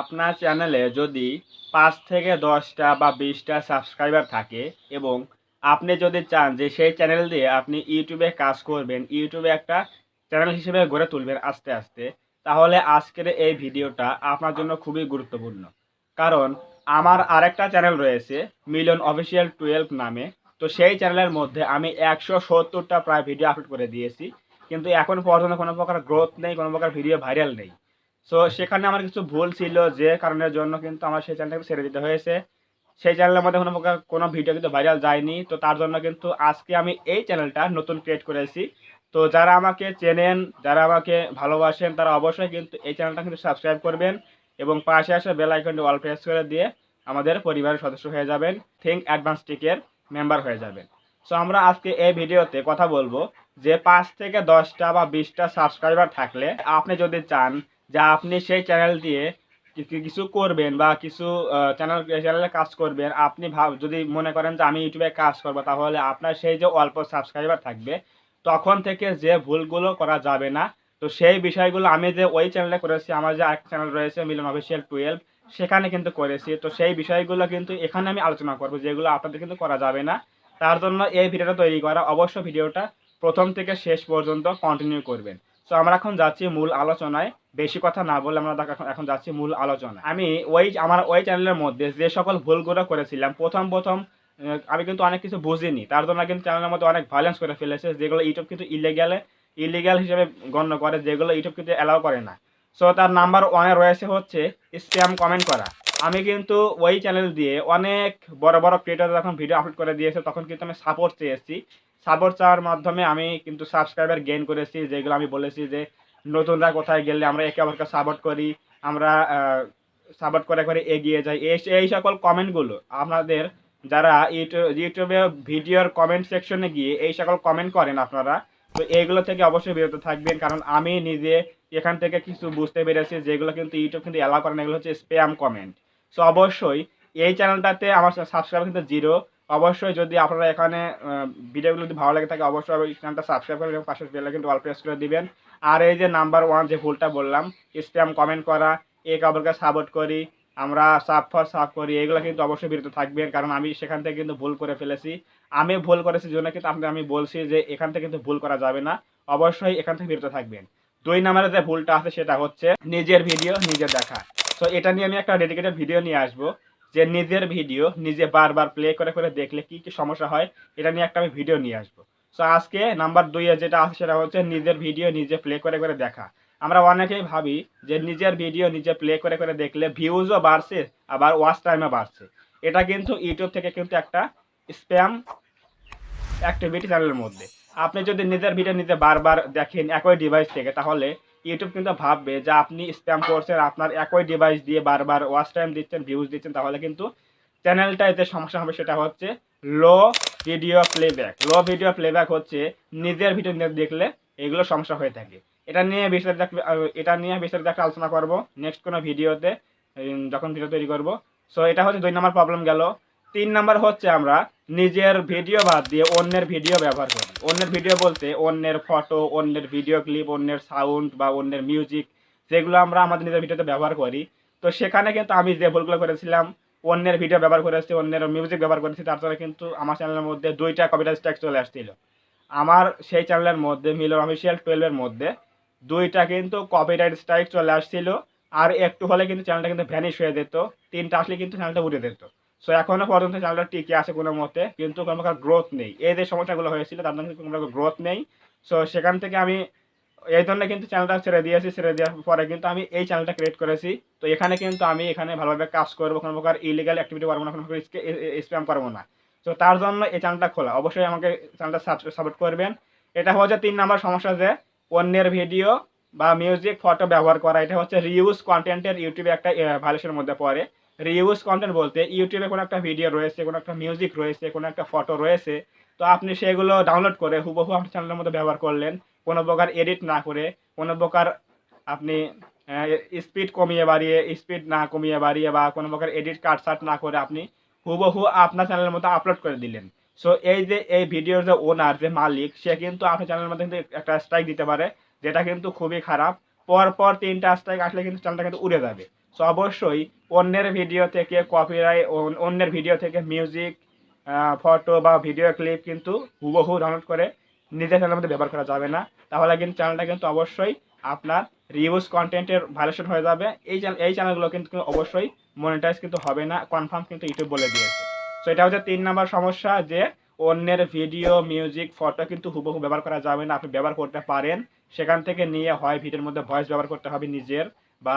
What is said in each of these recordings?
আপনার চ্যানেলে যদি ৫ থেকে ১০টা বা ২০টা সাবস্ক্রাইবার থাকে এবং আপনি যদি চান যে সেই চ্যানেল দিয়ে আপনি ইউটিউবে কাজ করবেন, ইউটিউবে একটা চ্যানেল হিসেবে গড়ে তুলবেন আস্তে, আস্তে, তাহলে আজকের এই ভিডিওটা আপনার জন্য খুবই গুরুত্বপূর্ণ। কারণ আমার আরেকটা চ্যানেল রয়েছে মিলন অফিসিয়াল 12 নামে। তো সেই চ্যানেলের মধ্যে আমি ১৭০ টা প্রায় ভিডিও আপলোড করে দিয়েছি। কিন্তু এখন পর্যন্ত কোনো প্রকার গ্রোথ নেই, কোনো প্রকার ভিডিও ভাইরাল নেই। সো সেখানে আমার কিছু ভুল ছিল যে কারণের জন্য কিন্তু আমার সেই চ্যানেলটাকে ছেড়ে দিতে হয়েছে। সেই চ্যানেলের মধ্যে কোনো প্রকার কোনো ভিডিও কিন্তু ভাইরাল যায়নি। তো তার জন্য কিন্তু আজকে আমি এই চ্যানেলটা নতুন ক্রিয়েট করেছি। তো যারা আমাকে চেনেন, যারা আমাকে ভালোবাসেন তারা অবশ্যই কিন্তু এই চ্যানেলটা কিন্তু সাবস্ক্রাইব করবেন এবং পাশে আসা বেল আইকনটি অল প্রেস করে দিয়ে আমাদের পরিবারের সদস্য হয়ে যাবেন। থিঙ্ক অ্যাডভান্স টিকের মেম্বার হয়ে যাবেন। সো আমরা আজকে এই ভিডিওতে কথা বলবো যে ৫ থেকে ১০টা বা ২০টা সাবস্ক্রাইবার থাকলে আপনি যদি চান যে আপনি সেই চ্যানেল দিয়ে কিছু করবেন বা কিছু চ্যানেলে কাজ করবেন, আপনি যদি মনে করেন যে আমি ইউটিউবে কাজ করব, তাহলে আপনার সেই যে অল্প সাবস্ক্রাইবার থাকবে তখন থেকে যে ভুলগুলো করা যাবে না। তো সেই বিষয়গুলো আমি যে ওই চ্যানেলে করেছি, আমার যে আরেকটা চ্যানেল রয়েছে মিলন অফিসিয়াল 12, সেখানে কিন্তু করেছি। তো সেই বিষয়গুলো কিন্তু এখানে আমি আলোচনা করব যেগুলো আপনাদের কিন্তু করা যাবে না। তার জন্য এই ভিডিওটা তৈরি করা। অবশ্য ভিডিওটা প্রথম থেকে শেষ পর্যন্ত কন্টিনিউ করবেন। সো আমরা এখন যাচ্ছি মূল আলোচনায়। বেশি কথা না বলে আমরা এখন যাচ্ছি মূল আলোচনায়। আমি আমার ওই চ্যানেলের মধ্যে যে সকল ভুলগুলো করেছিলাম, প্রথম আমি কিন্তু অনেক কিছু বুঝিনি। তার জন্য কিন্তু চ্যানেলের মধ্যে অনেক ভায়োলেন্স করে ফেলেছে, যেগুলো ইউটিউব কিন্তু ইলিগ্যাল হিসেবে গণ্য করে, যেগুলো ইউটিউব কিন্তু অ্যালাউ করে না। সো তার নাম্বার 1 এ রয়েছে হচ্ছে স্প্যাম কমেন্ট করা। আমি কিন্তু ওই চ্যানেল দিয়ে অনেক বড়, বড় ক্রিয়েটর যখন ভিডিও আপলোড করে দিয়েছে তখন কিন্তু আমি সাপোর্ট চেয়েছি। সাপোর্ট চাওয়ার মাধ্যমে আমি কিন্তু সাবস্ক্রাইবার গেইন করেছি, যেগুলো আমি বলেছি যে নতুনরা কোথায় গেলে আমরা একে অপরকে সাপোর্ট করি, আমরা সাপোর্ট করে এগিয়ে যাই। এই সকল কমেন্টগুলো আপনাদের যারা ইউটিউবে ভিডিওর কমেন্ট সেকশনে গিয়ে এই সকল কমেন্ট করেন আপনারা, তো এইগুলো থেকে অবশ্যই বিরত থাকবেন। কারণ আমি নিজে এখান থেকে কিছু বুঝতে পেরেছি যেগুলো কিন্তু ইউটিউব কিন্তু অ্যালাউ করে না, এগুলো হচ্ছে স্প্যাম কমেন্ট। সো অবশ্যই এই চ্যানেলটাতে আমার সাবস্ক্রাইবার কিন্তু 0। অবশ্যই যদি আপনারা এখানে ভিডিওগুলো যদি ভালো লাগে থাকে অবশ্যই ওই চ্যানেলটা সাবস্ক্রাইব করে এবং পাশের বেল আইকনটি অল প্রেস করে দিবেন। আর এই যে নাম্বার 1 যে ভুলটা বললাম, স্প্যাম কমেন্ট করা, একে অপরকে সাপোর্ট করি, আমরা সাব ফর সাব করি, এগুলো কিন্তু অবশ্যই বিরত থাকবেন। কারণ আমি সেখান থেকে কিন্তু ভুল করে ফেলেছি। আমি ভুল করেছি জন্য কিন্তু আমি বলছি যে এখান থেকে কিন্তু ভুল করা যাবে না। অবশ্যই এখান থেকে বিরত থাকবেন। 2 নম্বরে যে ভুলটা আছে সেটা হচ্ছে নিজের ভিডিও নিজে দেখা। সো এটা নিয়ে আমি একটা ডেডিকেটেড ভিডিও নিয়ে আসবো যে নিজের ভিডিও নিজে বারবার প্লে করে দেখলে কি কি সমস্যা হয়, এটা নিয়ে একটা আমি ভিডিও নিয়ে আসবো। সো আজকে নাম্বার 2 এ যেটা আছে সেটা হচ্ছে নিজের ভিডিও নিজে প্লে করে দেখা। আমরা অনেকেই ভাবি যে নিজের ভিডিও নিজে প্লে করে দেখলে ভিউজও বাড়ছে, আবার ওয়াচ টাইমও বাড়ছে। এটা কিন্তু ইউটিউব থেকে কিন্তু একটা স্প্যাম অ্যাক্টিভিটি চ্যানেলের মধ্যে। আপনি যদি নিজের ভিডিও নিজে বারবার দেখেন একই ডিভাইস থেকে, তাহলে ইউটিউব কিন্তু ভাববে যে আপনি স্প্যাম করছেন, আপনার একই ডিভাইস দিয়ে বারবার ওয়াচ টাইম দিচ্ছেন, ভিউজ দিচ্ছেন, তাহলে কিন্তু চ্যানেলটায় যে সমস্যা হবে সেটা হচ্ছে লো ভিডিও প্লেব্যাক। লো ভিডিও প্লেব্যাক হচ্ছে নিজের ভিডিও নিজে দেখলে এগুলো সমস্যা হয়ে থাকে। এটা নিয়ে বিস্তারিত একটা আলোচনা করব নেক্সট কোনো ভিডিওতে, যখন ভিডিও তৈরি করব। সো এটা হচ্ছে 2 নম্বর প্রবলেম গেল। 3 নাম্বার হচ্ছে আমরা নিজের ভিডিও বাদ দিয়ে অন্যের ভিডিও ব্যবহার করি। অন্যের ভিডিও বলতে অন্যের ফটো, অন্যের ভিডিও ক্লিপ, অন্যের সাউন্ড বা অন্যের মিউজিক, যেগুলো আমরা আমাদের নিজের ভিডিওতে ব্যবহার করি। তো সেখানে কিন্তু আমি যে ভুলগুলো করেছিলাম, অন্যের ভিডিও ব্যবহার করেছি, অন্যের মিউজিক ব্যবহার করেছি, তার জন্য কিন্তু আমার চ্যানেলের মধ্যে 2টা কপিরাইট স্ট্রাইক চলে আসছিল। আমার সেই চ্যানেলের মধ্যে মিলন অফিসিয়াল 12 এর মধ্যে 2টা কিন্তু কপিরাইট স্ট্রাইক চলে আসছিল। আর একটু হলে কিন্তু চ্যানেলটা কিন্তু ভ্যানিশ হয়ে যেত। 3টা আসলে কিন্তু চ্যানেলটা উঠে যেত। সো এখনো পর্যন্ত চ্যানেলটা টিকে আছে কোনো মতে, কিন্তু কোনো প্রকার গ্রোথ নেই। এই যে সমস্যাগুলো হয়েছিল তার জন্য কোনো প্রকার গ্রোথ নেই। সো সেখান থেকে আমি এই জন্য কিন্তু চ্যানেলটা ছেড়ে দিয়েছি। ছেড়ে দেওয়ার পরে কিন্তু আমি এই চ্যানেলটা ক্রিয়েট করেছি। তো এখানে কিন্তু আমি ভালোভাবে কাজ করবো, কোনো প্রকার ইলিগাল অ্যাক্টিভিটি করবো না, কোনো প্রকার স্প্যাম করবো না। তো তার জন্য এই চ্যানেলটা খোলা। অবশ্যই আমাকে চ্যানেলটা সাপোর্ট করবেন। এটা হচ্ছে 3 নাম্বার সমস্যা, যে অন্যের ভিডিও বা মিউজিক ফটো ব্যবহার করা। এটা হচ্ছে রিউজ কন্টেন্টের ইউটিউবে একটা ভায়োলেশনের মধ্যে পড়ে। রিউজ কন্টেন্ট বলতে ইউটিউবে কোনো একটা ভিডিও রয়েছে, কোনো একটা মিউজিক রয়েছে, কোনো একটা ফটো রয়েছে, তো আপনি সেগুলো ডাউনলোড করে হুবহু আপনার চ্যানেলের মধ্যে ব্যবহার করলেন, কোনো প্রকার এডিট না করে, কোনো প্রকার আপনি স্পিড কমিয়ে বাড়িয়ে, স্পিড না কমিয়ে বাড়িয়ে, বা কোনো প্রকার এডিট কাটছাট না করে আপনি হুবহু আপনার চ্যানেলের মধ্যে আপলোড করে দিলেন। সো এই যে এই ভিডিওর যে ওনার, যে মালিক, সে কিন্তু আপনার চ্যানেলের মধ্যে কিন্তু একটা স্ট্রাইক দিতে পারে, যেটা কিন্তু খুবই খারাপ। পর 3টা স্ট্রাইক আসলে কিন্তু চ্যানেলটা কিন্তু উড়ে যাবে। সো অবশ্যই অন্যের ভিডিও থেকে কপিরাইট, অন্যের ভিডিও থেকে মিউজিক, ফটো বা ভিডিও ক্লিপ কিন্তু হুবহু ডাউনলোড করে নিজের চ্যানেলের মধ্যে ব্যবহার করা যাবে না। তাহলে কিন্তু চ্যানেলটা কিন্তু অবশ্যই আপনার রিউজ কন্টেন্টের ভায়োলেশন হয়ে যাবে। এই চ্যানেলগুলো কিন্তু অবশ্যই মনিটাইজ কিন্তু হবে না, কনফার্ম কিন্তু ইউটিউব বলে দিয়েছে। সো এটা হচ্ছে 3 নাম্বার সমস্যা, যে অন্যের ভিডিও, মিউজিক, ফটো কিন্তু হুবহু ব্যবহার করা যাবে না। আপনি ব্যবহার করতে পারেন, সেখান থেকে নিয়ে হয় ভিডিওর মধ্যে ভয়েস ব্যবহার করতে হবে নিজের, বা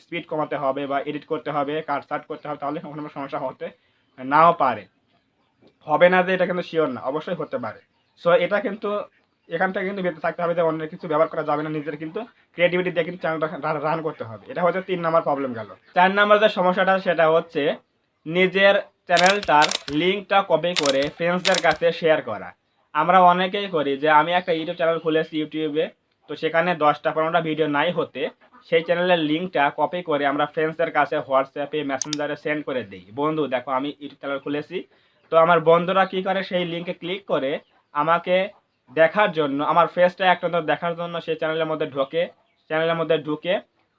স্পিড কমাতে হবে, বা এডিট করতে হবে, কাট করতে হবে, তাহলে কোনো সমস্যা হতে নাও পারে। হবে না যে এটা কিন্তু শিওর না, অবশ্যই হতে পারে। সো এটা কিন্তু এখান থেকে কিন্তু বেঁচে থাকতে হবে যে অন্য কিছু ব্যবহার করা যাবে না, নিজের কিন্তু ক্রিয়েটিভিটি দিয়ে কিন্তু চ্যানেলটা রান করতে হবে। এটা হচ্ছে 3 নাম্বার প্রবলেম গেল। 4 নাম্বার যে সমস্যাটা সেটা হচ্ছে নিজের চ্যানেলটার লিঙ্কটা কপি করে ফ্রেন্ডসদের কাছে শেয়ার করা। আমরা অনেকেই করি যে আমি একটা ইউটিউব চ্যানেল খুলেছি ইউটিউবে, তো সেখানে 10টা 15টা ভিডিও নাই হতে সেই চ্যানেলের লিঙ্কটা কপি করে আমরা ফ্রেন্ডসদের কাছে হোয়াটসঅ্যাপে, মেসেঞ্জারে সেন্ড করে দিই, বন্ধু দেখো আমি ইউটিউব চ্যানেল খুলেছি। তো আমার বন্ধুরা কি করে, সেই লিঙ্কে ক্লিক করে আমাকে দেখার জন্য, আমার ফেসটা একটা দেখার জন্য সেই চ্যানেলের মধ্যে ঢুকে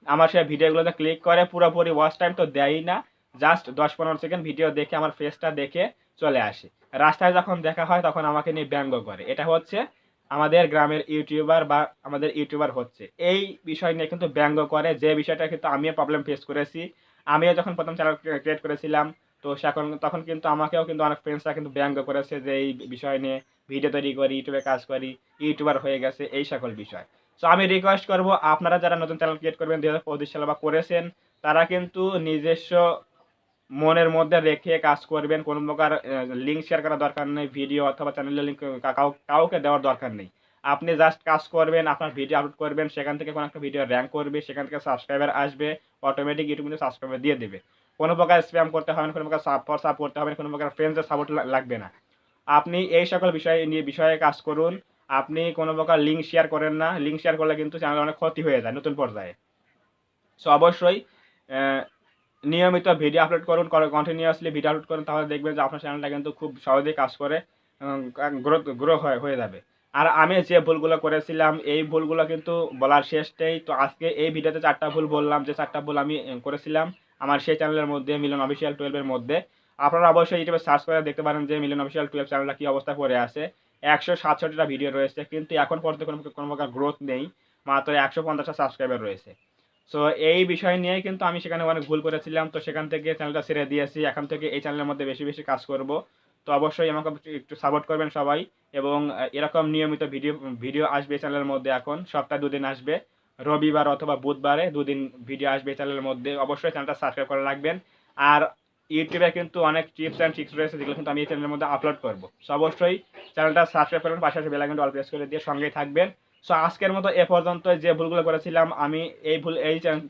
আমার সেই ভিডিওগুলোতে ক্লিক করে। পুরোপুরি ওয়াচ টাইম তো দেয়ই না, জাস্ট 10-15 সেকেন্ড ভিডিও দেখে আমার ফেসটা দেখে চলে আসে। রাস্তায় যখন দেখা হয় তখন আমাকে নিয়ে ব্যঙ্গ করে। এটা হচ্ছে আমাদের গ্রামের ইউটিউবার, বা আমাদের ইউটিউবার হচ্ছে এই বিষয় নিয়ে কিন্তু ব্যঙ্গ করে, যে বিষয়টা কিন্তু আমিও প্রবলেম ফেস করেছি। আমিও যখন প্রথম চ্যানেল ক্রিয়েট করেছিলাম, তো তখন কিন্তু আমাকেও কিন্তু অনেক ফ্রেন্ডসরা কিন্তু ব্যঙ্গ করেছে যে এই বিষয় নিয়ে ভিডিও তৈরি করি, ইউটিউবে কাজ করি, ইউটিউবার হয়ে গেছে, এই সকল বিষয়। সো আমি রিকোয়েস্ট করব, আপনারা যারা নতুন চ্যানেল ক্রিয়েট করবেন 2025 সালে বা করেছেন, তারা কিন্তু নিজস্ব মনের মধ্যে রেখে কাজ করবেন। কোনো প্রকার লিঙ্ক শেয়ার করার দরকার নেই, ভিডিও অথবা চ্যানেলের লিঙ্ক কাউকে দেওয়ার দরকার নেই। আপনি জাস্ট কাজ করবেন, আপনার ভিডিও আপলোড করবেন, সেখান থেকে কোনো একটা ভিডিও র্যাঙ্ক করবে, সেখান থেকে সাবস্ক্রাইবার আসবে, অটোমেটিক ইউটিউব কিন্তু সাবস্ক্রাইবার দিয়ে দেবে। কোনো প্রকার স্প্যাম করতে হবে না, কোনো প্রকার সাপোর্ট করতে হবে না, কোনো প্রকার ফ্রেন্ডসের সাপোর্ট লাগবে না। আপনি এই সকল বিষয়ে কাজ করুন। আপনি কোনো প্রকার লিঙ্ক শেয়ার করেন না, লিঙ্ক শেয়ার করলে কিন্তু চ্যানেল অনেক ক্ষতি হয়ে যায় নতুন পর্যায়ে। সো অবশ্যই নিয়মিত ভিডিও আপলোড করুন, কন্টিনিউয়াসলি ভিডিও আপলোড করুন, তাহলে দেখবেন যে আপনার চ্যানেলটা কিন্তু খুব সহজেই কাজ করে গ্রো হয়ে যাবে। আর আমি যে ভুলগুলো করেছিলাম, এই ভুলগুলো কিন্তু বলার শেষ নেই। তো আজকে এই ভিডিওতে 4টা ভুল বললাম, যে 4টা ভুল আমি করেছিলাম আমার সেই চ্যানেলের মধ্যে, মিলন অফিসিয়াল 12 এর মধ্যে। আপনারা অবশ্যই ইউটিউবে সার্চ করে দেখতে পারেন যে মিলন অফিসিয়াল 12 চ্যানেলটা কি অবস্থায় পড়ে আছে। 167টা ভিডিও রয়েছে, কিন্তু এখন পর্যন্ত কোনো প্রকার গ্রোথ নেই, মাত্র 150টা সাবস্ক্রাইবার রয়েছে। সো এই বিষয় নিয়ে কিন্তু আমি সেখানে অনেক ভুল করেছিলাম, তো সেখান থেকে চ্যানেলটা ছেড়ে দিয়েছি। এখন থেকে এই চ্যানেলের মধ্যে বেশি বেশি কাজ করব। তো অবশ্যই আমাকে একটু সাপোর্ট করবেন সবাই, এবং এরকম নিয়মিত ভিডিও আসবে এই চ্যানেলের মধ্যে। এখন সপ্তাহে 2 দিন আসবে, রবিবার অথবা বুধবারে 2 দিন ভিডিও আসবে এই চ্যানেলের মধ্যে। অবশ্যই চ্যানেলটা সাবস্ক্রাইব করে রাখবেন। আর ইউটিউবে কিন্তু অনেক টিপস অ্যান্ড ট্রিক্স রয়েছে, যেগুলো কিন্তু আমি এই চ্যানেলের মধ্যে আপলোড করব। সো অবশ্যই চ্যানেলটা সাবস্ক্রাইব করবেন, পাশাপাশি বেল আইকনটা অল প্রেস করে দিয়ে সঙ্গেই থাকবেন। সো আজকের মতো এ পর্যন্ত। যে ভুলগুলো করেছিলাম আমি, এই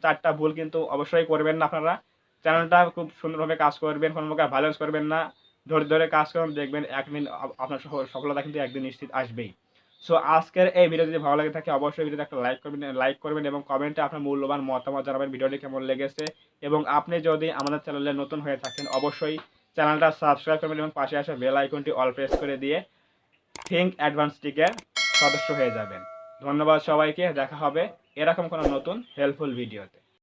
4টা ভুল কিন্তু অবশ্যই করবেন না আপনারা। চ্যানেলটা খুব সুন্দরভাবে কাজ করবেন, কোনো প্রকার ভায়োলেন্স করবেন না, ধরে ধরে কাজ করুন, দেখবেন একদিন আপনার সফলতা কিন্তু একদিন নিশ্চিত আসবেই। সো আজকের এই ভিডিও যদি ভালো লাগে থাকে, অবশ্যই ভিডিওতে একটা লাইক করবেন এবং কমেন্টে আপনার মূল্যবান মতামত জানাবেন ভিডিওটি কেমন লেগেছে। এবং আপনি যদি আমাদের চ্যানেলে নতুন হয়ে থাকেন, অবশ্যই চ্যানেলটা সাবস্ক্রাইব করবেন এবং পাশে আসা বেল আইকনটি অল প্রেস করে দিয়ে থিঙ্ক অ্যাডভান্স টিকের সদস্য হয়ে যাবেন। ধন্যবাদ সবাইকে, দেখা হবে এরকম কোনো নতুন হেল্পফুল ভিডিওতে।